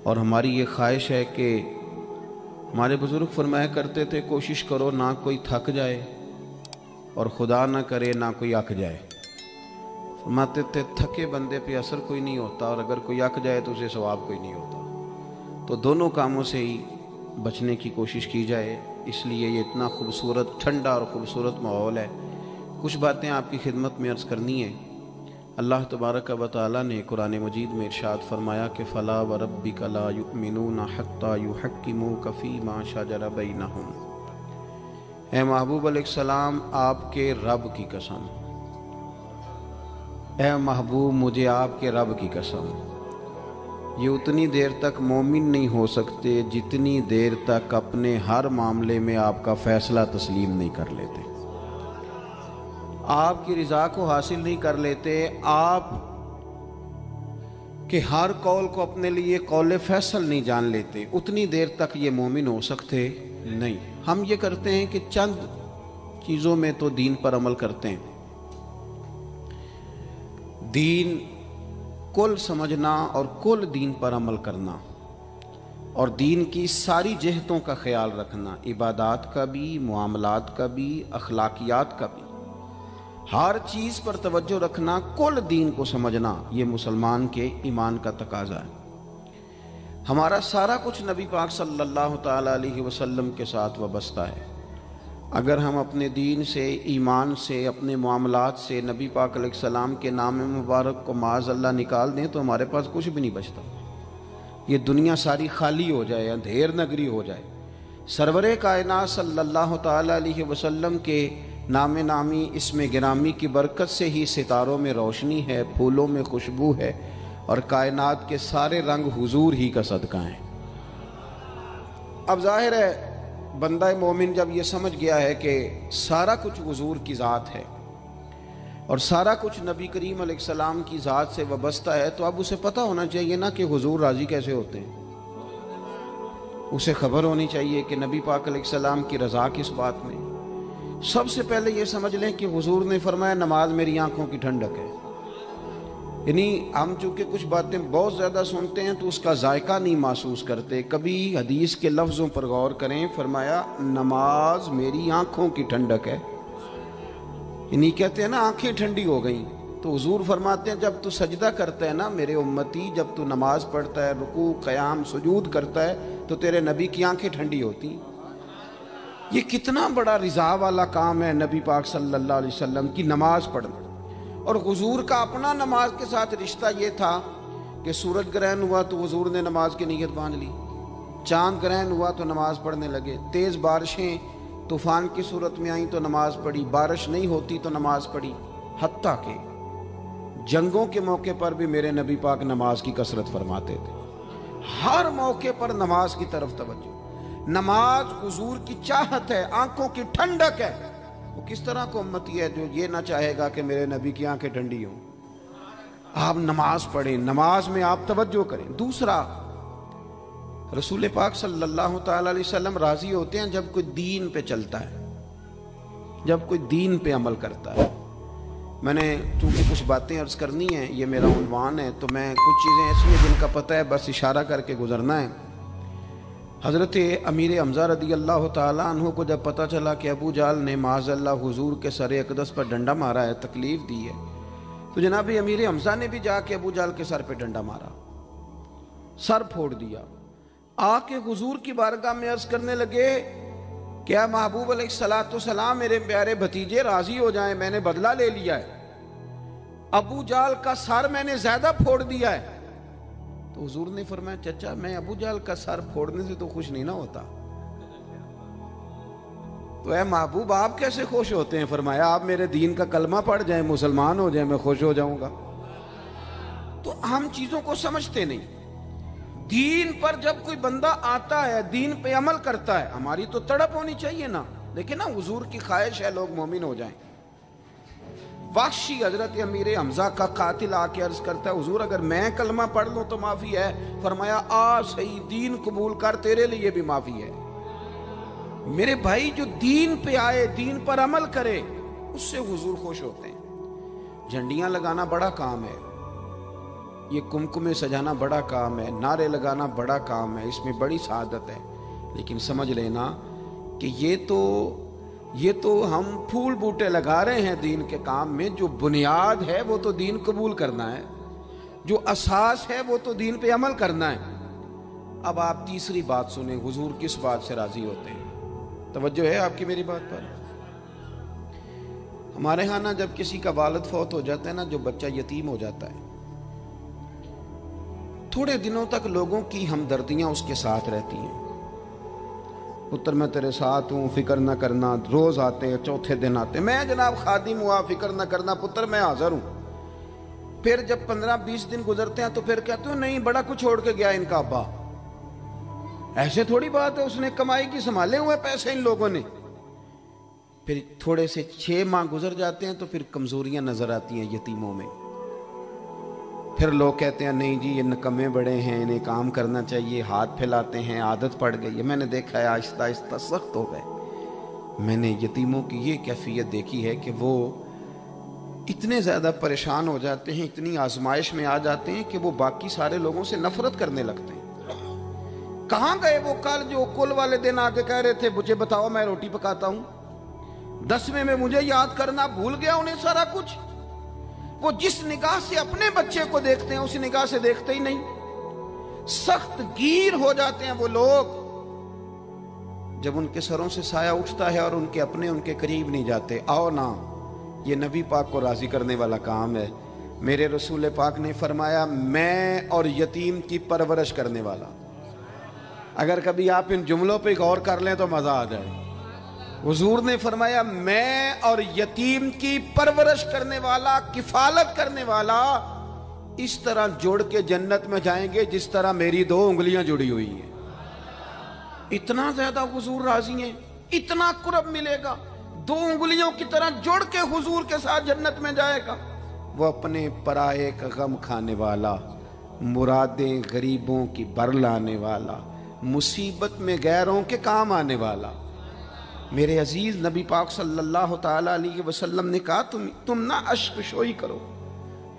اور ہماری یہ خواہش ہے کہ ہمارے بزرگ فرمایا کرتے تھے کوشش کرو نہ کوئی تھک جائے اور خدا نہ کرے نہ کوئی اک جائے۔ فرماتے تھے تھکے بندے پہ اثر کوئی نہیں ہوتا اور اگر کوئی اک جائے تو اسے ثواب کوئی نہیں ہوتا، تو دونوں کاموں سے ہی بچنے کی کوشش کی جائے۔ اس لیے یہ اتنا خوبصورت ٹھنڈا اور خوبصورت ماحول ہے۔ کچھ باتیں آپ کی خدمت میں عرض کرنی ہیں۔ اللہ تبارک و تعالیٰ نے قرآن مجید میں ارشاد فرمایا کہ فَلَا وَرَبِّكَ لَا يُؤْمِنُونَ حَتَّى يُحَكِّمُوكَ فِي مَا شَجَرَ بَيْنَهُمْ۔ اے محبوب علیہ السلام آپ کے رب کی قسم، اے محبوب مجھے آپ کے رب کی قسم، یہ اتنی دیر تک مومن نہیں ہو سکتے جتنی دیر تک اپنے ہر معاملے میں آپ کا فیصلہ تسلیم نہیں کر لیتے، آپ کی رضا کو حاصل نہیں کر لیتے، آپ کے ہر قول کو اپنے لیے قول فیصل نہیں جان لیتے، اتنی دیر تک یہ مومن ہو سکتے نہیں۔ ہم یہ کرتے ہیں کہ چند چیزوں میں تو دین پر عمل کرتے ہیں، دین کل سمجھنا اور کل دین پر عمل کرنا اور دین کی ساری جہتوں کا خیال رکھنا، عبادات کا بھی، معاملات کا بھی، اخلاقیات کا بھی، ہر چیز پر توجہ رکھنا، کل دین کو سمجھنا، یہ مسلمان کے ایمان کا تقاضا ہے۔ ہمارا سارا کچھ نبی پاک صلی اللہ تعالیٰ علیہ وسلم کے ساتھ وابستہ ہے۔ اگر ہم اپنے دین سے، ایمان سے، اپنے معاملات سے نبی پاک علیہ السلام کے نام مبارک کو معاذ اللہ نکال دیں تو ہمارے پاس کچھ بھی نہیں بچتا، یہ دنیا ساری خالی ہو جائے، اندھیر نگری ہو جائے۔ سرور کائنات صلی اللہ تعالیٰ علیہ وسلم کے نام نامی اسم گرامی کی برکت سے ہی ستاروں میں روشنی ہے، پھولوں میں خوشبو ہے، اور کائنات کے سارے رنگ حضور ہی کا صدقہ ہیں۔ اب ظاہر ہے بندہ مومن جب یہ سمجھ گیا ہے کہ سارا کچھ حضور کی ذات ہے اور سارا کچھ نبی کریم علیہ السلام کی ذات سے وابستہ ہے، تو اب اسے پتہ ہونا چاہیے نا کہ حضور راضی کیسے ہوتے ہیں۔ اسے خبر ہونی چاہیے کہ نبی پاک علیہ السلام کی رضا کس بات میں۔ سب سے پہلے یہ سمجھ لیں کہ حضور نے فرمایا نماز میری آنکھوں کی ٹھنڈک ہے، یعنی ہم چونکہ کچھ باتیں بہت زیادہ سنتے ہیں تو اس کا ذائقہ نہیں محسوس کرتے۔ کبھی حدیث کے لفظوں پر غور کریں، فرمایا نماز میری آنکھوں کی ٹھنڈک ہے، یعنی کہتے ہیں نا آنکھیں ٹھنڈی ہو گئیں، تو حضور فرماتے ہیں جب تو سجدہ کرتا ہے نا میرے امتی، جب تو نماز پڑھتا ہے، رکوع قیام سجود کرتا ہے، تو تیرے نبی کی آنکھیں ٹھنڈی ہوتی ہیں۔ یہ کتنا بڑا رضا والا کام ہے نبی پاک صلی اللہ علیہ وسلم کی نماز پڑھنا۔ اور حضور کا اپنا نماز کے ساتھ رشتہ یہ تھا کہ سورج گرہن ہوا تو حضور نے نماز کی نیت باندھ لی، چاند گرہن ہوا تو نماز پڑھنے لگے، تیز بارشیں طوفان کی صورت میں آئیں تو نماز پڑھی، بارش نہیں ہوتی تو نماز پڑھی، حتیٰ کہ جنگوں کے موقع پر بھی میرے نبی پاک نماز کی کثرت فرماتے تھے، ہر موقع پر نماز کی طرف توجہ۔ نماز حضور کی چاہت ہے، آنکھوں کی ٹھنڈک ہے۔ وہ کس طرح کو امتی ہے جو یہ نہ چاہے گا کہ میرے نبی کی آنکھیں ٹھنڈی ہوں؟ آپ نماز پڑھیں، نماز میں آپ توجہ کریں۔ دوسرا، رسول پاک صلی اللہ تعالیٰ علیہ وسلم راضی ہوتے ہیں جب کوئی دین پہ چلتا ہے، جب کوئی دین پہ عمل کرتا ہے۔ میں نے چونکہ کچھ باتیں عرض کرنی ہیں، یہ میرا عنوان ہے، تو میں کچھ چیزیں ایسی ہیں جن کا پتہ ہے بس اشارہ کر کے گزرنا ہے۔ حضرت امیر حمزہ رضی اللہ تعالیٰ عنہ کو جب پتہ چلا کہ ابو جہل نے معاذ اللہ حضور کے سر اقدس پر ڈنڈا مارا ہے، تکلیف دی ہے، تو جناب امیر حمزہ نے بھی جا کے ابو جہل کے سر پہ ڈنڈا مارا، سر پھوڑ دیا، آ کے حضور کی بارگاہ میں عرض کرنے لگے کہ اے محبوب علیہ السلام میرے پیارے بھتیجے راضی ہو جائیں، میں نے بدلہ لے لیا ہے، ابو جہل کا سر میں نے زیادہ پھوڑ دیا ہے۔ تو حضور نے فرمایا چچا میں ابو جہل کا سر پھوڑنے سے تو خوش نہیں نہ ہوتا، تو اے محبوب آپ کیسے خوش ہوتے ہیں؟ فرمایا آپ میرے دین کا کلمہ پڑھ جائیں، مسلمان ہو جائیں، میں خوش ہو جاؤں گا۔ تو ہم چیزوں کو سمجھتے نہیں۔ دین پر جب کوئی بندہ آتا ہے، دین پہ عمل کرتا ہے، ہماری تو تڑپ ہونی چاہیے نا، لیکن نا حضور کی خواہش ہے لوگ مومن ہو جائیں۔ وحشی حضرت امیر حمزہ کا قاتل آ کے عرض کرتا ہے حضور اگر میں کلمہ پڑھ لوں تو معافی ہے؟ فرمایا آ صحیح، دین قبول کر، تیرے لیے بھی معافی ہے۔ میرے بھائی جو دین پہ آئے، دین پر عمل کرے، اس سے حضور خوش ہوتے ہیں۔ جھنڈیاں لگانا بڑا کام ہے، یہ کمکمے سجانا بڑا کام ہے، نعرے لگانا بڑا کام ہے، اس میں بڑی سعادت ہے، لیکن سمجھ لینا کہ یہ تو ہم پھول بوٹے لگا رہے ہیں دین کے کام میں، جو بنیاد ہے وہ تو دین قبول کرنا ہے، جو اساس ہے وہ تو دین پہ عمل کرنا ہے۔ اب آپ تیسری بات سنیں، حضور کس بات سے راضی ہوتے ہیں؟ توجہ ہے آپ کی میری بات پر؟ ہمارے ہاں نا جب کسی کا والد فوت ہو جاتا ہے نا، جو بچہ یتیم ہو جاتا ہے، تھوڑے دنوں تک لوگوں کی ہمدردیاں اس کے ساتھ رہتی ہیں، پتر میں تیرے ساتھ ہوں، فکر نہ کرنا، روز آتے ہیں، چوتھے دن آتے ہیں، میں جناب خادم ہوا، فکر نہ کرنا پتر میں حاضر ہوں۔ پھر جب 15-20 دن گزرتے ہیں تو پھر کہتے ہیں نہیں بڑا کچھ چھوڑ کے گیا ان کا ابا۔ ایسے تھوڑی بات ہے، اس نے کمائی کی سنبھالے ہوئے پیسے ان لوگوں نے۔ پھر تھوڑے سے 6 ماہ گزر جاتے ہیں تو پھر کمزوریاں نظر آتی ہیں یتیموں میں، پھر لوگ کہتے ہیں نہیں جی یہ نکمے بڑے ہیں، انہیں کام کرنا چاہیے، ہاتھ پھیلاتے ہیں، عادت پڑ گئی ہے۔ میں نے دیکھا ہے آہستہ آہستہ سخت ہو گئے۔ میں نے یتیموں کی یہ کیفیت دیکھی ہے کہ وہ اتنے زیادہ پریشان ہو جاتے ہیں، اتنی آزمائش میں آ جاتے ہیں کہ وہ باقی سارے لوگوں سے نفرت کرنے لگتے ہیں۔ کہاں گئے وہ کل جو کل والے دن آ کے کہہ رہے تھے مجھے بتاؤ میں روٹی پکاتا ہوں؟ 10ویں میں مجھے یاد کرنا بھول گیا انہیں سارا کچھ۔ وہ جس نگاہ سے اپنے بچے کو دیکھتے ہیں اس نگاہ سے دیکھتے ہی نہیں۔ سخت گیر ہو جاتے ہیں وہ لوگ جب ان کے سروں سے سایہ اٹھتا ہے اور ان کے اپنے ان کے قریب نہیں جاتے۔ آؤ نا، یہ نبی پاک کو راضی کرنے والا کام ہے۔ میرے رسول پاک نے فرمایا میں اور یتیم کی پرورش کرنے والا۔ اگر کبھی آپ ان جملوں پہ غور کر لیں تو مزہ آ جائے۔ حضور نے فرمایا میں اور یتیم کی پرورش کرنے والا، کفالت کرنے والا اس طرح جوڑ کے جنت میں جائیں گے جس طرح میری 2 انگلیاں جڑی ہوئی ہیں۔ اتنا زیادہ حضور راضی ہیں، اتنا قرب ملے گا، 2 انگلیوں کی طرح جوڑ کے حضور کے ساتھ جنت میں جائے گا۔ وہ اپنے پرائے کا غم کھانے والا، مرادیں غریبوں کی بر لانے والا، مصیبت میں غیروں کے کام آنے والا۔ میرے عزیز نبی پاک صلی اللہ تعالیٰ علیہ وسلم نے کہا تم نہ اشک شوئی کرو۔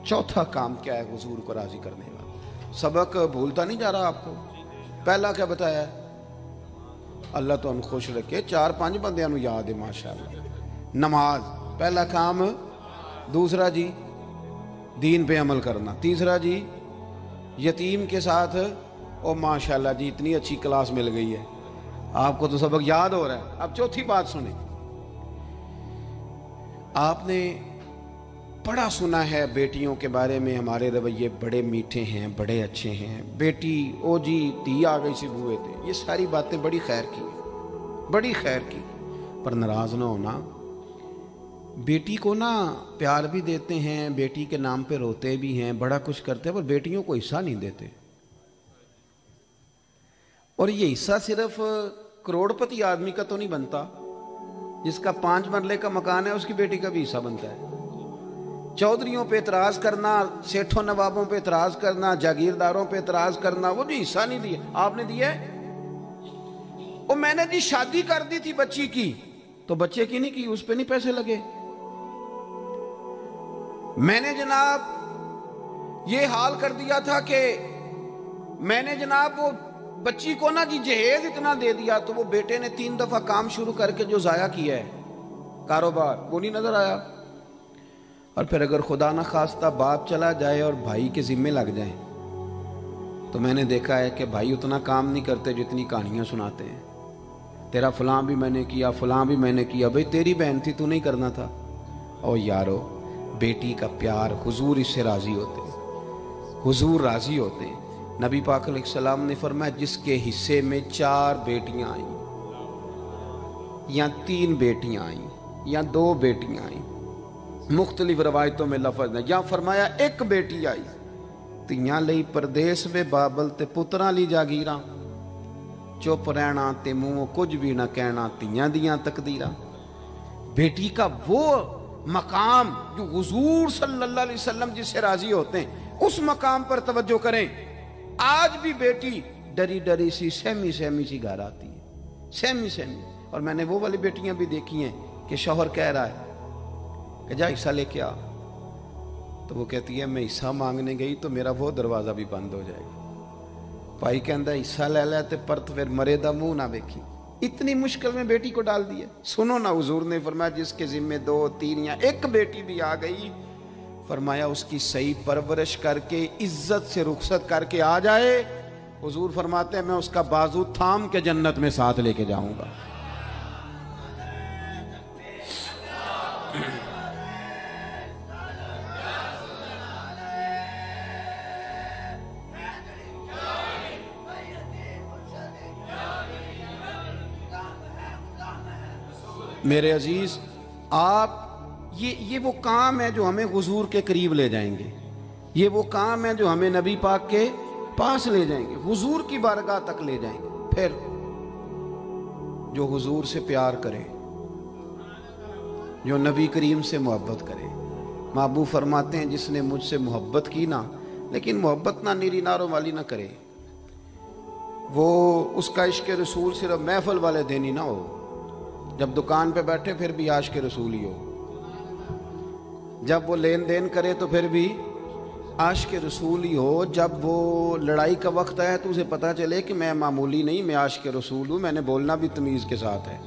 چوتھا کام کیا ہے حضور کو راضی کرنے والا؟ سبق بھولتا نہیں جا رہا آپ کو؟ پہلا کیا بتایا ہے؟ اللہ تو ہم خوش رکھے 4-5 بندیاں نو یاد ہے ماشاءاللہ۔ نماز پہلا کام، دوسرا جی دین پہ عمل کرنا، تیسرا جی یتیم کے ساتھ، اور ماشاءاللہ جی اتنی اچھی کلاس مل گئی ہے آپ کو تو سبق یاد ہو رہا ہے۔ اب چوتھی بات سنیں، آپ نے بڑا سنا ہے بیٹیوں کے بارے میں ہمارے رویے بڑے میٹھے ہیں، بڑے اچھے ہیں، بیٹی او جی تی آ گئی سی بوئے تھے، یہ ساری باتیں بڑی خیر کی، بڑی خیر کی، پر ناراض نہ ہونا۔ بیٹی کو نا پیار بھی دیتے ہیں، بیٹی کے نام پہ روتے بھی ہیں، بڑا کچھ کرتے ہیں، پر بیٹیوں کو حصہ نہیں دیتے۔ اور یہ حصہ صرف کروڑ پتی آدمی کا تو نہیں بنتا، جس کا 5 مرلے کا مکان ہے اس کی بیٹی کا بھی حصہ بنتا ہے۔ چودھریوں پہ اعتراض کرنا، سیٹھوں نوابوں پہ اعتراض کرنا، جاگیرداروں پہ اعتراض کرنا، وہ جو حصہ نہیں دیا آپ نے دیا ہے۔ اور میں نے جی شادی کر دی تھی بچی کی، تو بچے کی نہیں کی، اس پہ نہیں پیسے لگے۔ میں نے جناب یہ حال کر دیا تھا کہ میں نے جناب وہ بچی کو نا جی جہیز اتنا دے دیا، تو وہ بیٹے نے 3 دفعہ کام شروع کر کے جو ضائع کیا ہے کاروبار، وہ نہیں نظر آیا۔ اور پھر اگر خدا نہ خواستہ باپ چلا جائے اور بھائی کے ذمے لگ جائیں، تو میں نے دیکھا ہے کہ بھائی اتنا کام نہیں کرتے جتنی کہانیاں سناتے ہیں۔ تیرا فلاں بھی میں نے کیا، فلاں بھی میں نے کیا، بھئی تیری بہن تھی تو نہیں کرنا تھا۔ اور یارو بیٹی کا پیار، حضور اس سے راضی ہوتے ہیں، حضور راضی ہوتے ہیں۔ نبی پاک علیہ السلام نے فرمایا جس کے حصے میں 4 بیٹیاں آئیں، یا 3 بیٹیاں آئیں، یا 2 بیٹیاں آئیں، مختلف روایتوں میں لفظ ہے، یا فرمایا 1 بیٹی آئی، تیاں لئی پردیس وے بابل تے پتراں لی جاگیراں، چپ رہنا تے منہ کچھ بھی نہ کہنا، تیاں دیاں تقدیراں۔ بیٹی کا وہ مقام جو حضور صلی اللہ علیہ وسلم جس سے راضی ہوتے ہیں، اس مقام پر توجہ کریں۔ آج بھی بیٹی ڈری ڈری سی سہمی سی گھر آتی ہے، سہمی۔ اور میں نے وہ والی بیٹیاں بھی دیکھی ہیں کہ شوہر کہہ رہا ہے کہ جا حصہ لے کے آ، تو وہ کہتی ہے میں حصہ مانگنے گئی تو میرا وہ دروازہ بھی بند ہو جائے گا. بھائی کہندا حصہ لے لے تے پرت پھر مرے دا منہ نہ دیکھی. اتنی مشکل میں بیٹی کو ڈال دیا. سنو نا حضور نے فرمایا جس کے ذمے 2 3 یا 1 بیٹی بھی آ گئی، فرمایا اس کی صحیح پرورش کر کے عزت سے رخصت کر کے آ جائے، حضور فرماتے ہیں میں اس کا بازو تھام کے جنت میں ساتھ لے کے جاؤں گا. میرے عزیز، آپ یہ وہ کام ہے جو ہمیں حضور کے قریب لے جائیں گے. یہ وہ کام ہے جو ہمیں نبی پاک کے پاس لے جائیں گے، حضور کی بارگاہ تک لے جائیں گے. پھر جو حضور سے پیار کرے، جو نبی کریم سے محبت کرے، محبوب فرماتے ہیں جس نے مجھ سے محبت کی نا، لیکن محبت نہ نیری ناروں والی نہ کرے، وہ اس کا عشق رسول صرف محفل والے دن ہی نہ ہو، جب دکان پہ بیٹھے پھر بھی عاشق رسول ہی ہو، جب وہ لین دین کرے تو پھر بھی عاشق رسول ہی ہو، جب وہ لڑائی کا وقت آئے تو اسے پتہ چلے کہ میں معمولی نہیں، میں عاشق رسول ہوں، میں نے بولنا بھی تمیز کے ساتھ ہے.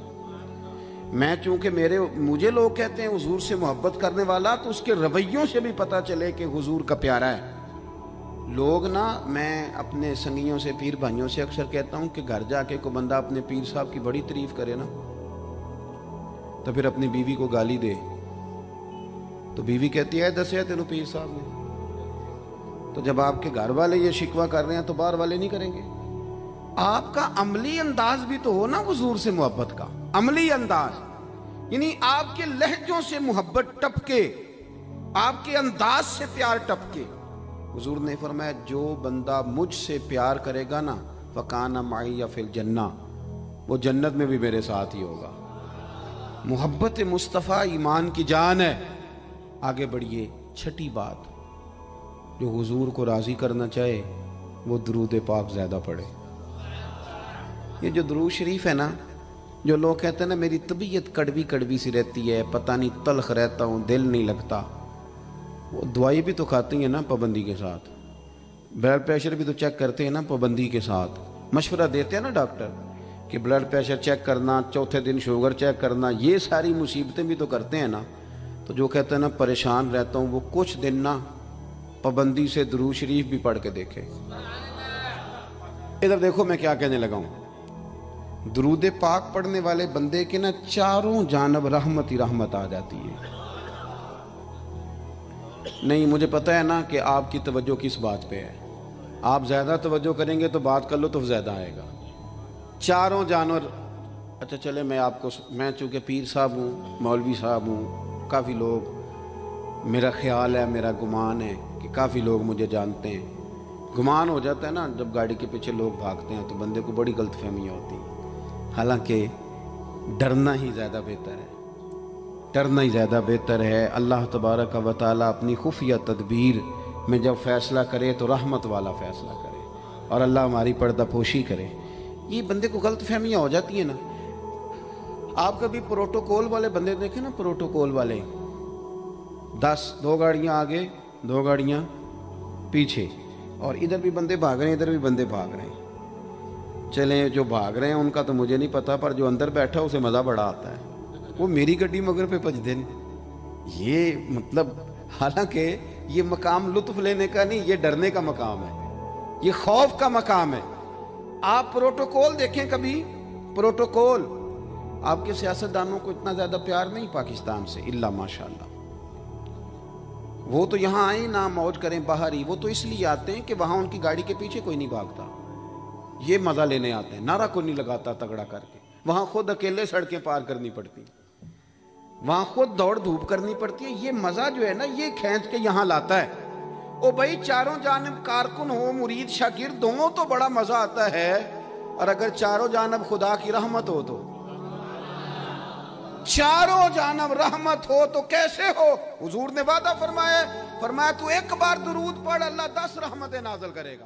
میں چونکہ مجھے لوگ کہتے ہیں حضور سے محبت کرنے والا، تو اس کے رویوں سے بھی پتہ چلے کہ حضور کا پیارا ہے. لوگ نا، میں اپنے سنگیوں سے، پیر بھائیوں سے اکثر کہتا ہوں کہ گھر جا کے کوئی بندہ اپنے پیر صاحب کی بڑی تعریف کرے نا، تو پھر اپنی بیوی کو گالی دے تو بیوی کہتی ہے دسیا تینوں پیر صاحب نے. تو جب آپ کے گھر والے یہ شکوہ کر رہے ہیں تو باہر والے نہیں کریں گے. آپ کا عملی انداز بھی تو ہو نا حضور سے محبت کا، عملی انداز، یعنی آپ کے لہجوں سے محبت ٹپکے، آپ کے انداز سے پیار ٹپکے. حضور نے فرمایا جو بندہ مجھ سے پیار کرے گا نا فَكَانَ مَعِيَ فِي الْجَنَّةِ، وہ جنت میں بھی میرے ساتھ ہی ہوگا. محبت مصطفیٰ ایمان کی جان ہے. آگے بڑھیے. چھٹی بات، جو حضور کو راضی کرنا چاہے وہ درود پاک زیادہ پڑھے. یہ جو درود شریف ہے نا، جو لوگ کہتے ہیں نا میری طبیعت کڑوی کڑوی سی رہتی ہے، پتہ نہیں تلخ رہتا ہوں، دل نہیں لگتا، وہ دوائی بھی تو کھاتی ہیں نا پابندی کے ساتھ، بلڈ پریشر بھی تو چیک کرتے ہیں نا پابندی کے ساتھ، مشورہ دیتے ہیں نا ڈاکٹر کہ بلڈ پریشر چیک کرنا، چوتھے دن شوگر چیک کرنا، یہ ساری مصیبتیں بھی تو کرتے ہیں نا. تو جو کہتے ہیں نا پریشان رہتا ہوں، وہ کچھ دن نا پابندی سے درود شریف بھی پڑھ کے دیکھے. ادھر دیکھو میں کیا کہنے لگا ہوں. درود پاک پڑھنے والے بندے کے نا چاروں جانب رحمت ہی رحمت آ جاتی ہے. نہیں، مجھے پتہ ہے نا کہ آپ کی توجہ کس بات پہ ہے، آپ زیادہ توجہ کریں گے تو بات کر لو تو زیادہ آئے گا. چاروں جانور. اچھا چلے میں چونکہ پیر صاحب ہوں، مولوی صاحب ہوں، کافی لوگ، میرا خیال ہے، میرا گمان ہے کہ کافی لوگ مجھے جانتے ہیں. گمان ہو جاتا ہے نا جب گاڑی کے پیچھے لوگ بھاگتے ہیں تو بندے کو بڑی غلط فہمیاں ہوتی ہیں. حالانکہ ڈرنا ہی زیادہ بہتر ہے، ڈرنا ہی زیادہ بہتر ہے. اللہ تبارک و تعالیٰ اپنی خفیہ تدبیر میں جب فیصلہ کرے تو رحمت والا فیصلہ کرے، اور اللہ ہماری پردہ پوشی کرے. یہ بندے کو غلط فہمیاں ہو جاتی ہیں نا. آپ کبھی پروٹوکول والے بندے دیکھیں نا، پروٹوکول والے 2 گاڑیاں آگے 2 گاڑیاں پیچھے، اور ادھر بھی بندے بھاگ رہے ہیں ادھر بھی بندے بھاگ رہے ہیں. چلیں جو بھاگ رہے ہیں ان کا تو مجھے نہیں پتا، پر جو اندر بیٹھا اسے مزہ بڑا آتا ہے، وہ میری گڈی مگر پہ بج دیں. یہ مطلب، حالانکہ یہ مقام لطف لینے کا نہیں، یہ ڈرنے کا مقام ہے، یہ خوف کا مقام ہے. آپ پروٹوکول دیکھیں کبھی، پروٹوکول. آپ کے سیاستدانوں کو اتنا زیادہ پیار نہیں پاکستان سے، الا ماشاءاللہ. وہ تو یہاں آئیں نہ موج کریں باہر ہی، وہ تو اس لیے آتے ہیں کہ وہاں ان کی گاڑی کے پیچھے کوئی نہیں بھاگتا، یہ مزہ لینے آتے ہیں. نعرہ کوئی نہیں لگاتا تگڑا کر کے، وہاں خود اکیلے سڑکیں پار کرنی پڑتی، وہاں خود دوڑ دھوپ کرنی پڑتی ہے. یہ مزہ جو ہے نا، یہ کھینچ کے یہاں لاتا ہے. او بھائی چاروں جانب کارکن ہو، مرید شاگرد ہوں تو بڑا مزہ آتا ہے، اور اگر چاروں جانب خدا کی رحمت ہو تو، چاروں جانب رحمت ہو تو کیسے ہو. حضور نے وعدہ فرمایا تو 1 بار درود پڑھ، اللہ 10 رحمتیں نازل کرے گا.